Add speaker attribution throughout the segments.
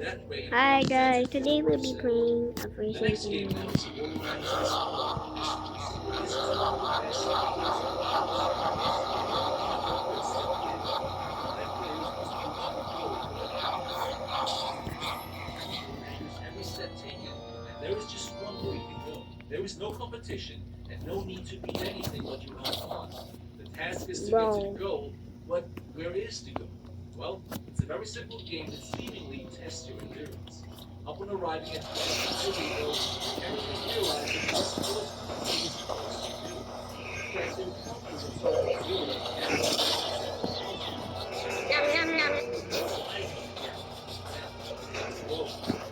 Speaker 1: Hi guys, today we'll be playing a freezing game.
Speaker 2: Every step taken, and there is just one way to go. There is no competition and no need to be anything but your own fun. The task is to get to the goal, but where is to go? Well, it's a very simple game that seemingly tests your endurance. Upon arriving at the goal, characters realize that this was what they were supposed to do. Press their counters and start to do it,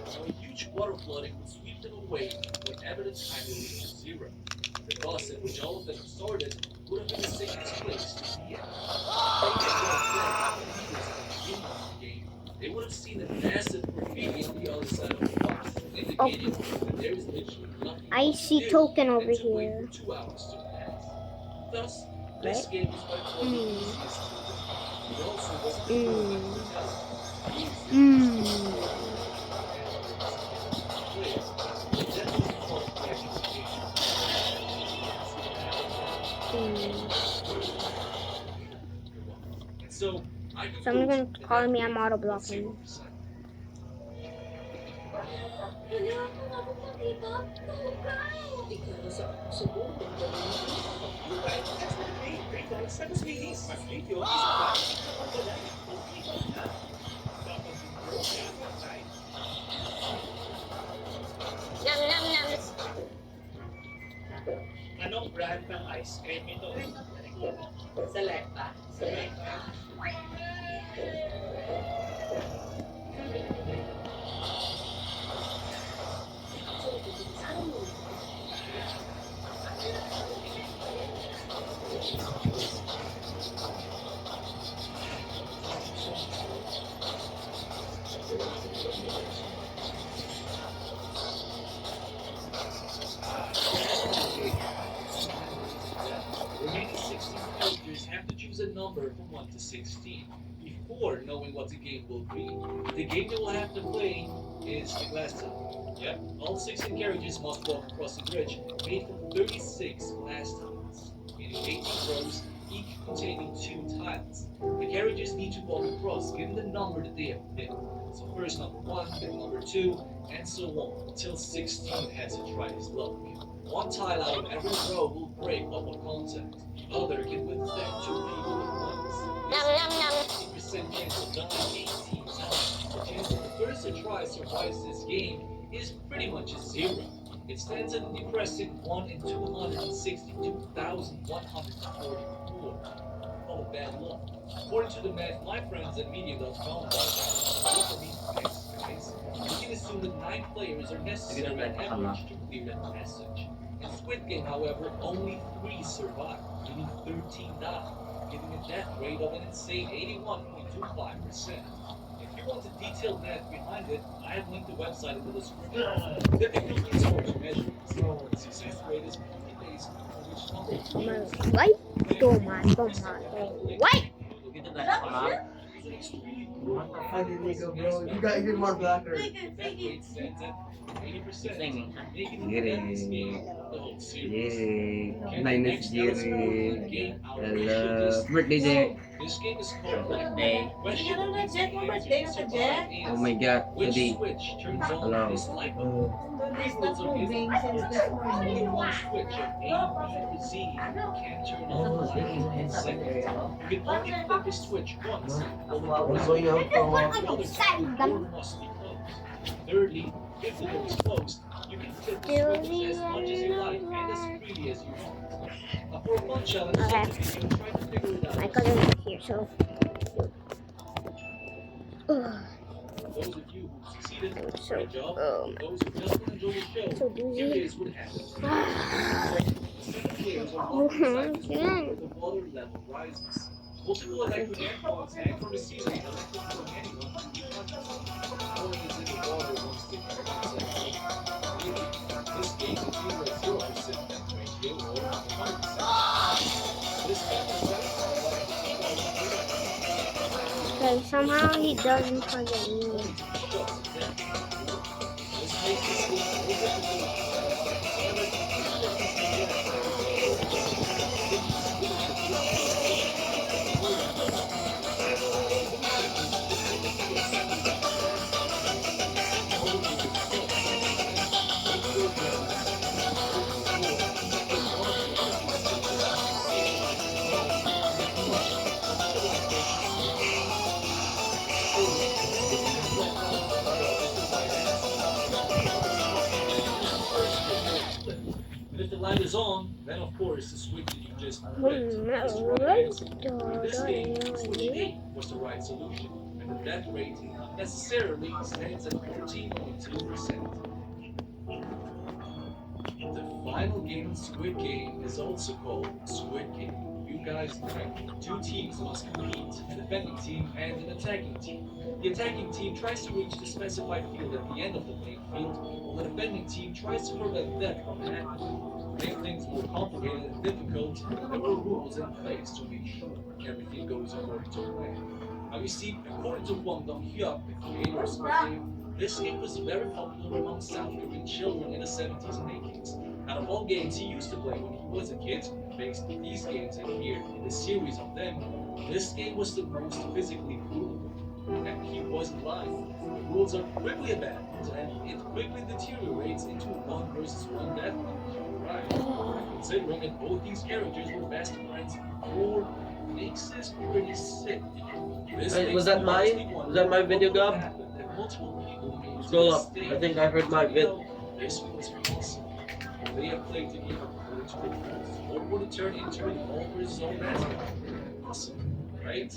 Speaker 2: so a huge water flooding would sweep them away whenever the timer reaches zero. The bus at which all of them started would have been the safest place to be at. They would have seen a massive graffiti on the other side of the bus, indicating that there is literally nothing
Speaker 1: I see token over here.
Speaker 2: 2 hours to pass. Thus, this game is by far the easiest to win. It also doesn't So
Speaker 1: Someone's gonna call me, I'm auto blocking.
Speaker 2: Anong brand ng ice cream ito?
Speaker 3: Selecta.
Speaker 2: Remaining 16 characters have to choose a number from 1 to 16 before knowing what the game will be. The game they will have to play is the glass tile. Yep, all 16 characters must walk across a bridge made from 36 glass tiles, meaning 18 rows, each containing 2 tiles. The characters need to walk across given the number that they have picked. So first number 1, then number 2, and so on, until 16 has to try his luck. One tile out of every row will break upon contact. The other can withstand 2 people at once. This 50% chance of dying 18 times. The chance that the person who tries survives this game is pretty much a 0. It stands at an impressive 1 in 262,144. Oh, bad luck. According to the math, my friends at media.com, we can assume that 9 players are necessary on average to clear that passage. In Squid Game, however, only 3 survive, meaning 13 die, giving a death rate of an insane 81.25%. If you want the detailed math behind it, I have linked the website in the description. Difficulty scores measured. Success rate is 50 days for which number.
Speaker 1: White? White?
Speaker 3: How did they go, bro? You got even more blacker.
Speaker 2: Singing.
Speaker 4: Yay. Minus Jerry. Hello. Birthday, Jay.
Speaker 2: This game is called
Speaker 4: Birthday.
Speaker 3: Ano na, Jet? Mo birthday na sa Jet?
Speaker 4: Oh my god.
Speaker 2: Which
Speaker 4: Today.
Speaker 2: switch turns on
Speaker 4: Hello.
Speaker 2: this light?
Speaker 3: It's not moving since this morning.
Speaker 2: One switch of A, B, or Z can turn on the light in seconds. You can only flip the switch once. While the door is open, the other door must be closed. Thirdly, if the door is closed, you can flip the switch as much as you like and as freely as you want. For a fun challenge,
Speaker 1: Okay.
Speaker 2: you can try to figure it out.
Speaker 1: My cousin is here, so.
Speaker 2: Those of you who succeeded,
Speaker 1: So,
Speaker 2: great job. Those who just enjoy the show,
Speaker 1: so do
Speaker 2: here
Speaker 1: you?
Speaker 2: is what happens. Seven players are on the side of the floor where the water level rises. Multiple electric endpoints hang from the ceiling and electric from anyone who touches them. Going is in the water once the characters have This game is either a 0% death ratio or 100%. This game is
Speaker 1: Okay, somehow he doesn't forget me.
Speaker 2: light is on, then of course the switch that you just
Speaker 1: Oh,
Speaker 2: flipped is the right answer. In this game,
Speaker 1: no.
Speaker 2: switch A was the right solution, and the death rate necessarily stands at 14.2%. The final game in Squid Game is also called Squid Game. You guys know, two teams must compete, a defending team and an attacking team. The attacking team tries to reach the specified field at the end of the playing field, while the defending team tries to prevent that from happening. To make things more complicated and difficult, there were rules in place to make sure everything goes according to plan. Now you see, according to Wang Dong-hyuk, the creator of Squid Game, this game was very popular among South Korean children in the 70s and 80s. Out of all games he used to play when he was a kid, based these games in here, the series of them, this game was the most physically brutal. And he wasn't lying. The rules are quickly abandoned, and it quickly deteriorates into a 1 versus 1 deathmatch. Right. Considering that both these characters were best friends, 4 makes this pretty sick. This
Speaker 3: Wait,
Speaker 2: makes
Speaker 3: was that
Speaker 2: me
Speaker 3: mine?
Speaker 2: honestly wonder
Speaker 3: Was that my video,
Speaker 2: what
Speaker 3: Gab?
Speaker 2: happened that multiple people made it to
Speaker 3: Scroll
Speaker 2: this
Speaker 3: up.
Speaker 2: stage.
Speaker 3: I think I heard my vid.
Speaker 2: This was awesome. They have played the game according to the rules. What would it turn into an all versus all basketball? Awesome, right?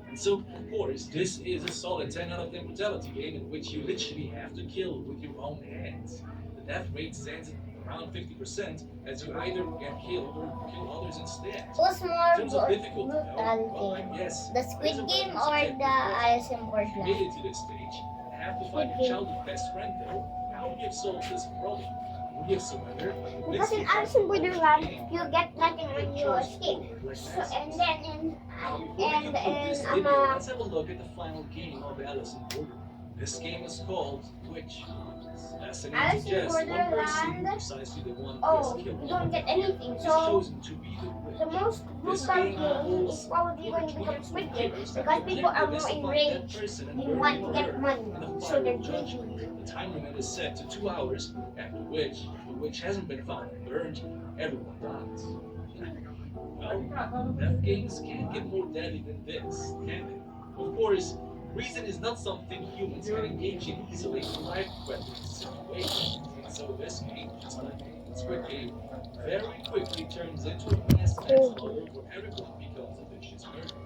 Speaker 2: And so, of course, this is a solid 10 out of 10 brutality game in which you literally have to kill with your own hands. The death rate stands at around 50%, as you either get killed or kill others instead.
Speaker 5: What's
Speaker 2: In
Speaker 5: more
Speaker 2: terms of difficulty, though, well, I
Speaker 5: brutal?
Speaker 2: guess
Speaker 5: The Squid Game or the Alice in
Speaker 2: made
Speaker 5: Borderland?
Speaker 2: it to this stage and have to find a childhood best friend, though. How would you have solved this problem? Would you have surrendered?
Speaker 1: Because in Alice in Borderland, you get nothing when you escape. So, and then
Speaker 2: Let's have a look at the final game of Alice in Borderland. This game is called Witch. As the name
Speaker 1: Alice in
Speaker 2: suggests, one person,
Speaker 1: Borderland?
Speaker 2: precisely the one who
Speaker 1: Oh,
Speaker 2: is
Speaker 1: you
Speaker 2: killed,
Speaker 1: don't get anything.
Speaker 2: is
Speaker 1: So
Speaker 2: chosen to be the witch.
Speaker 1: the most brutal game is probably going to become Squid Game because people are more enraged and want to get money. So they're greedy.
Speaker 2: The time limit is set to 2 hours, after which, if the witch hasn't been found and burned, everyone dies. Well, death games can't get more deadly than this, can they? Of course, reason is not something humans can engage in easily in life-threatening situations. And so this game, just like Squid Game, very quickly turns into a mass slaughter where everyone becomes a vicious murderer.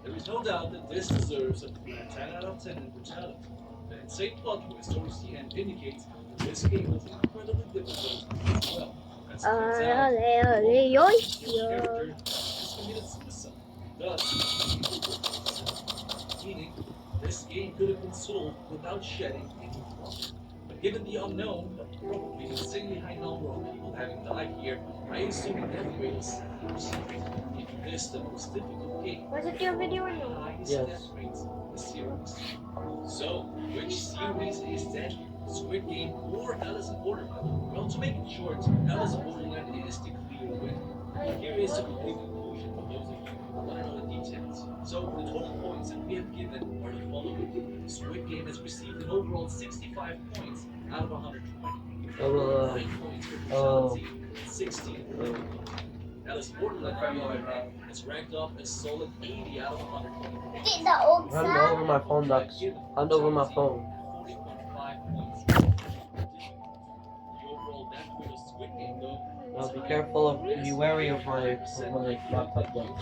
Speaker 2: There is no doubt that this deserves a 10 out of 10 in brutality. The insane plot twist towards the end indicates that this game was incredibly difficult as well. As it turns out, the character has committed suicide. Thus, meaning this game could have been solved without shedding any blood. But given the unknown, probably the insanely high number of people having died here, I assume the death rate is 70%, making this the most difficult game.
Speaker 1: Was it your video or
Speaker 2: The
Speaker 1: no?
Speaker 2: highest
Speaker 3: Yes.
Speaker 2: death rates in the series. So, which series is deadly? Squid Game or Alice in Borderland? Well, to make it short, Alice in Borderland is the clear winner. Here is the complete conclusion for those of you who want to know the details. So, the total points that we have given are the following. Squid Game has received an overall 65 points out of 120. 9 points for brutality, 16 for difficulty. Alice in Borderland, on the other hand, has ranked up a solid 80 out of 120.
Speaker 5: Take the old
Speaker 3: Hand
Speaker 5: stuff.
Speaker 3: over my phone, Dax. Hand over my phone.
Speaker 2: 40.5 points. The overall death rate of Squid Game, though,
Speaker 3: Now be careful of, be wary of my laptop though.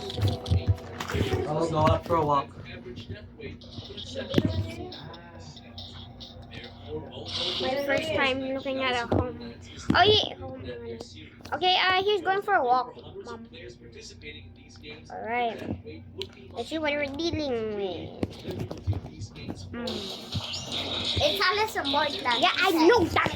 Speaker 3: I'll go out for a walk.
Speaker 2: Average death rate of 7%. Therefore, although
Speaker 1: My first time looking at a home.
Speaker 2: Oh
Speaker 1: Oh yeah. Okay, he's going for a walk, Mom. Alright. Let's see what we're dealing with.
Speaker 5: It's Alice in Borderland.
Speaker 1: Yeah, I know that.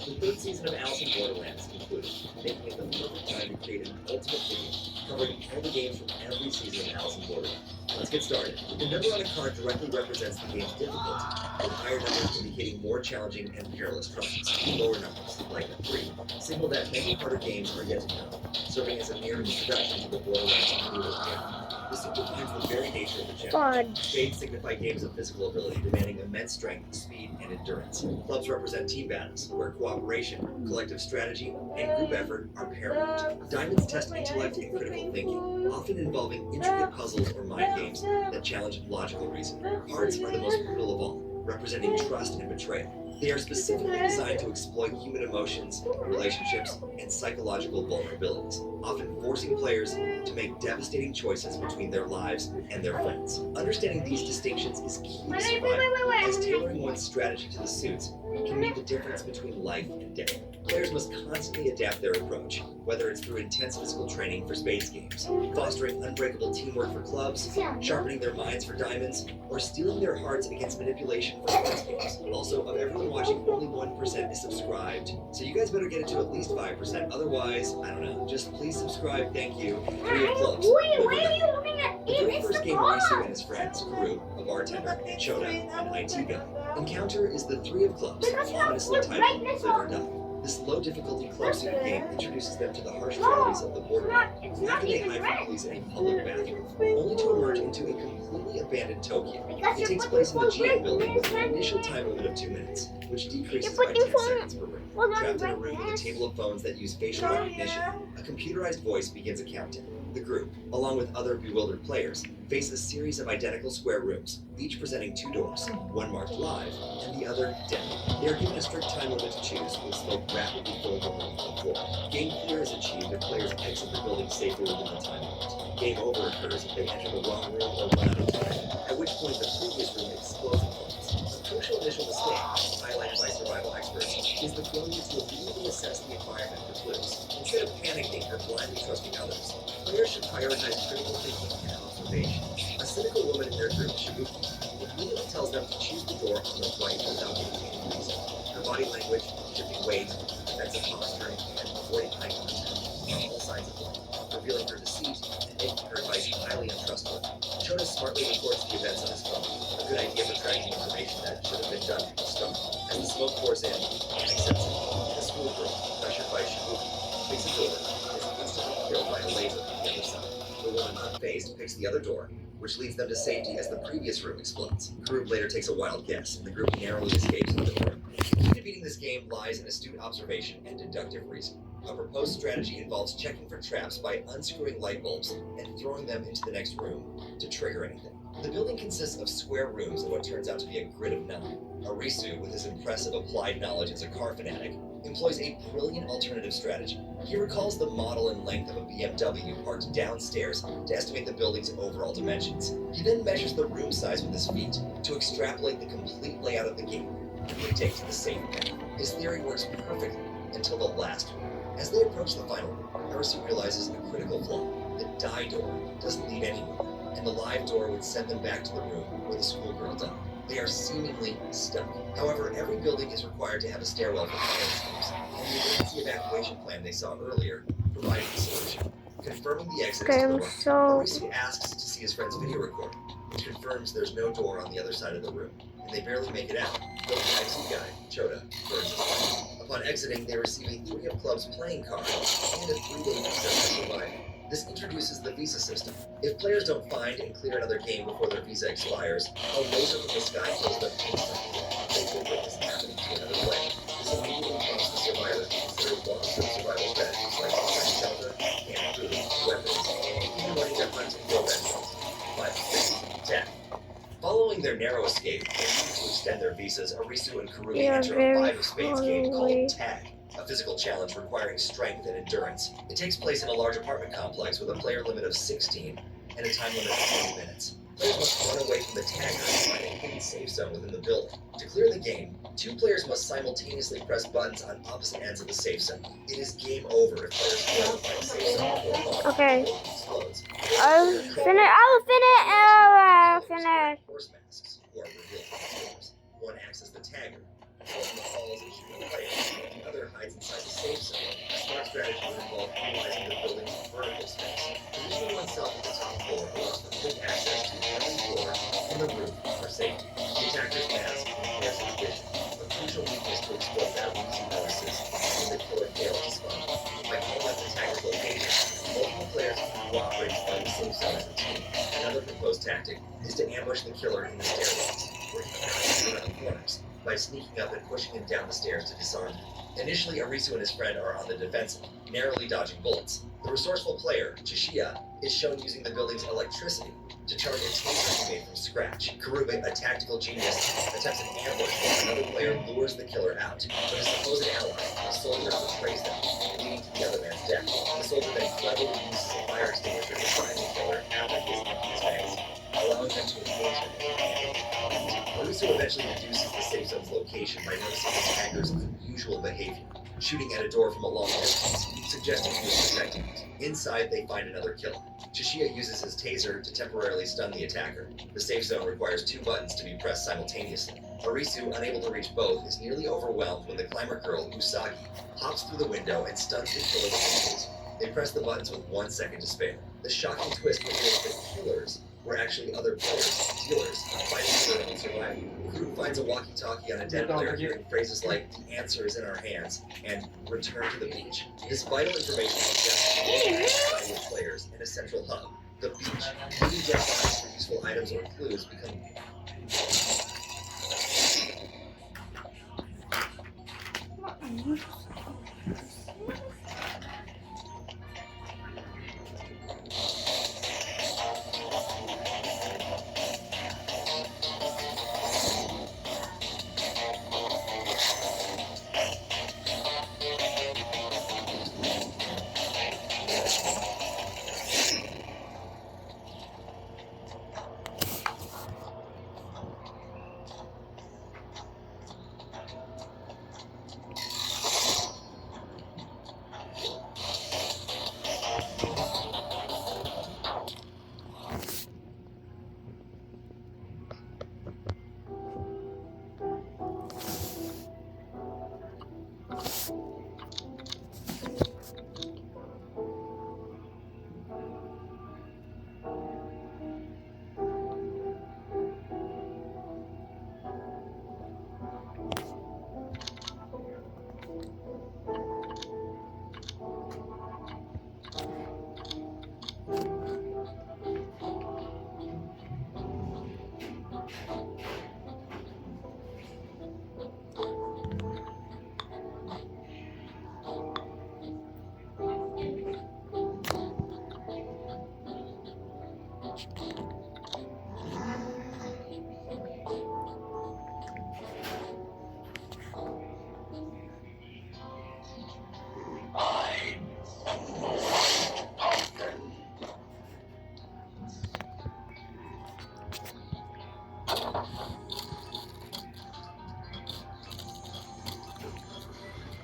Speaker 6: The third season of Alice in Borderland is concluded, making it the perfect time to create an ultimate video covering all the games from every season of Alice in Borderland. Let's get started. The number on a card directly represents the game's difficulty, with higher numbers indicating more challenging and perilous troubles. Lower numbers, like a 3, signal that many harder games are yet to come, serving as a mere introduction to the Borderlands brutal game. This simplifies the very nature of the challenge.
Speaker 1: God.
Speaker 6: Shades signify games of physical ability demanding immense strength, speed, and endurance. Clubs represent team battles, where cooperation, collective strategy, and group effort are paramount. Diamonds test intellect and critical thinking, often involving intricate puzzles or mind games that challenge logical reasoning. Hearts are the most brutal of all, representing trust and betrayal. They are specifically designed to exploit human emotions, relationships, and psychological vulnerabilities, often forcing players to make devastating choices between their lives and their friends. Understanding these distinctions is key to survival, as tailoring one's strategy to the suits can mean the difference between life and death. Players must constantly adapt their approach, whether it's through intense physical training for spades games, fostering unbreakable teamwork for clubs, sharpening their minds for diamonds, or stealing their hearts against manipulation for sports games. Also, of everyone watching, only 1% is subscribed, so you guys better get it to at least 5%. Otherwise, I don't know, just please subscribe, thank you. 3 of clubs.
Speaker 1: Wait, why are you looking at
Speaker 6: The
Speaker 1: it?
Speaker 6: very
Speaker 1: It's
Speaker 6: first
Speaker 1: the
Speaker 6: game Risu and
Speaker 1: car.
Speaker 6: his friends, Karu, a bartender, and Chota, an IT guy, encounter is the 3 of clubs,
Speaker 1: Because you have
Speaker 6: ominously
Speaker 1: the
Speaker 6: titled
Speaker 1: brightness
Speaker 6: Live or
Speaker 1: on.
Speaker 6: Die. This low difficulty club suited game introduces them to the harsh realities of the borderland
Speaker 1: It's
Speaker 6: after
Speaker 1: not
Speaker 6: they
Speaker 1: even
Speaker 6: hide
Speaker 1: red.
Speaker 6: from police in a public bathroom, only to emerge into a completely abandoned Tokyo.
Speaker 1: Because
Speaker 6: It
Speaker 1: you're
Speaker 6: takes
Speaker 1: putting
Speaker 6: place in the
Speaker 1: full
Speaker 6: GM building with an
Speaker 1: brightness
Speaker 6: initial time limit of 2 minutes, which decreases
Speaker 1: You're
Speaker 6: by
Speaker 1: putting
Speaker 6: 10
Speaker 1: full-
Speaker 6: seconds per room.
Speaker 1: Hold on,
Speaker 6: Trapped in a room with a
Speaker 1: brightness.
Speaker 6: table of phones that use facial recognition, a computerized voice begins a countdown. The group, along with other bewildered players, face a series of identical square rooms, each presenting 2 doors, one marked live and the other dead. They are given a strict time limit to choose, with smoke rapidly filling the room to the floor. Game clear is achieved if players exit the building safely within the time limit. Game over occurs if they enter the wrong room or run out of time, at which point the previous room explodes in flames. A crucial initial mistake, highlighted by survival experts, is the failure to immediately assess the environment for clues. Instead of panicking or blindly trusting others, players should prioritize critical thinking and observation. A cynical woman in their group, Shibuki, immediately tells them to choose the door on the right without giving any reason. Her body language, shifting weight, defensive posturing, and avoiding eye contact are all signs of life, revealing her deceit and making her advice highly untrustworthy. Chota smartly records the events on his phone, a good idea for tracking information that should have been done from the start. As the smoke pours in, and accepts it. In a school group, pressured by Shibuki, picks a door and is instantly killed by a laser from the other side. The woman, unfazed, picks the other door, which leads them to safety as the previous room explodes. Karub later takes a wild guess, and the group narrowly escapes into the room. The key to beating this game lies in astute observation and deductive reasoning. A proposed strategy involves checking for traps by unscrewing light bulbs and throwing them into the next room to trigger anything. The building consists of square rooms and what turns out to be a grid of 9. Arisu, with his impressive applied knowledge as a car fanatic, employs a brilliant alternative strategy. He recalls the model and length of a BMW parked downstairs to estimate the building's overall dimensions. He then measures the room size with his feet to extrapolate the complete layout of the game and dictate the safe path. His theory works perfectly until the last room. As they approach the final room, Arisu realizes a critical flaw. The die door doesn't lead anywhere, and the live door would send them back to the room where the schoolgirl died. They are seemingly stuck. However, every building is required to have a stairwell for fire escapes, and the emergency evacuation plan they saw earlier provides the solution. Confirming the exit is to the right,
Speaker 5: So
Speaker 6: Arisu asks to see his friend's video recording, which confirms there's no door on the other side of the room, and they barely make it out. Though the IT guy, Chota, burns his life. Upon exiting, they receive a 3 of clubs playing card and a 3-day visa for surviving. This introduces the visa system. If players don't find and clear another game before their visa expires, a laser from the sky kills them instantly. They could witness happening to another player. This immediately prompts the survivor to consider long-term survival strategies like securing shelter, canned food, weapons, and even running their friends and themselves. 5, 6, 10. Following their narrow escape, and to extend their visas, Arisu and Karui
Speaker 5: They are
Speaker 6: enter a
Speaker 5: very
Speaker 6: 5 of spades game
Speaker 5: hungry.
Speaker 6: called Tag, a physical challenge requiring strength and endurance. It takes place in a large apartment complex with a player limit of 16 and a time limit of 20 minutes. Players must run away from the tagger and find a hidden safe zone within the building. To clear the game, 2 players must simultaneously press buttons on opposite ends of the safe zone. It is game over if players fail to find a safe zone before the bomb
Speaker 5: Okay.
Speaker 6: explodes.
Speaker 5: I'll finish.
Speaker 6: Horse masks, who are revealed from the doors. One acts as the tagger, controlling the halls and shooting the players. The other hides inside the safe zone. A smart strategy would involve utilizing the building's vertical space. Positioning oneself at the top floor allows for quick access to every floor and the roof for safety. The attacker's mask impairs his vision, a crucial weakness to exploit that easy notices when the killer fails to spawn. By calling out the attacker's location, multiple players can cooperate to find the safe zone as a team. Another proposed tactic is to ambush the killer in the stairwells, where he can hide around corners by sneaking up and pushing him down the stairs to disarm him. Initially, Arisu and his friend are on the defensive, narrowly dodging bullets. The resourceful player, Chishiya, is shown using the building's electricity to charge a taser he made from scratch. Karube, a tactical genius, attempts an ambush while another player lures the killer out. But his supposed ally, a soldier, betrays them, leading to the other man's death. The soldier then cleverly uses a fire extinguisher to find the killer after he has emptied his bags, allowing them to engage him. Marusu eventually deduces the safe zone's location by noticing the attacker's unusual behavior, shooting at a door from a long distance, suggesting he was protecting it. Inside, they find another killer. Chishiya uses his taser to temporarily stun the attacker. The safe zone requires 2 buttons to be pressed simultaneously. Arisu, unable to reach both, is nearly overwhelmed when the climber girl, Usagi, hops through the window and stuns the killer with a taser. They press the buttons with 1 second to spare. The shocking twist reveals that killers were actually other players, dealers, fighting for their own survival. Kuru finds a walkie-talkie on a dead player, hearing phrases like, "The answer is in our hands," and "Return to the beach." This vital information suggests the society of players in a central hub, the beach. Moving dead bodies for useful items or clues become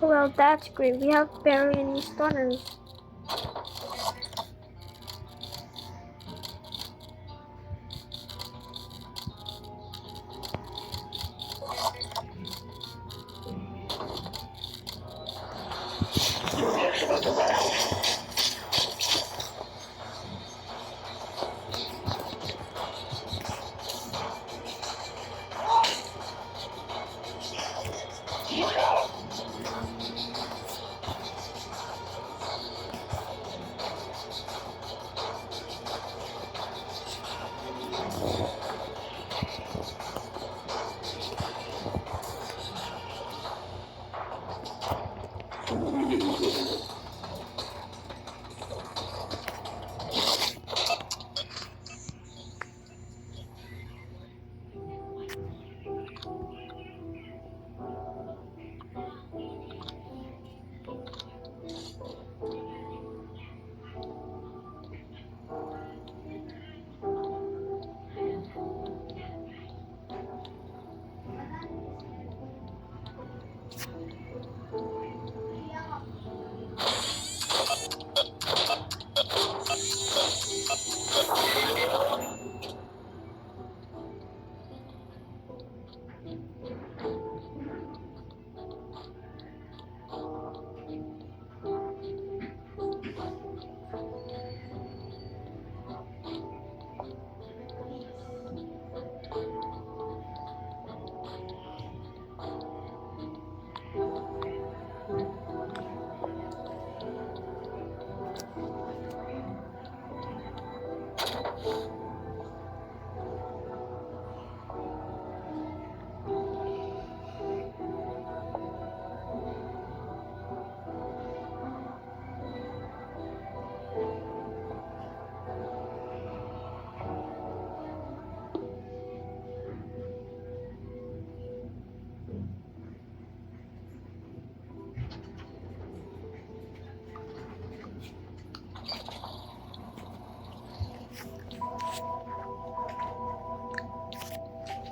Speaker 1: Well, that's great. We have barely any stunners.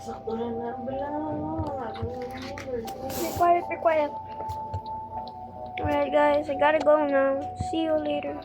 Speaker 7: Be quiet, be quiet. Alright guys, I gotta go now. See you later.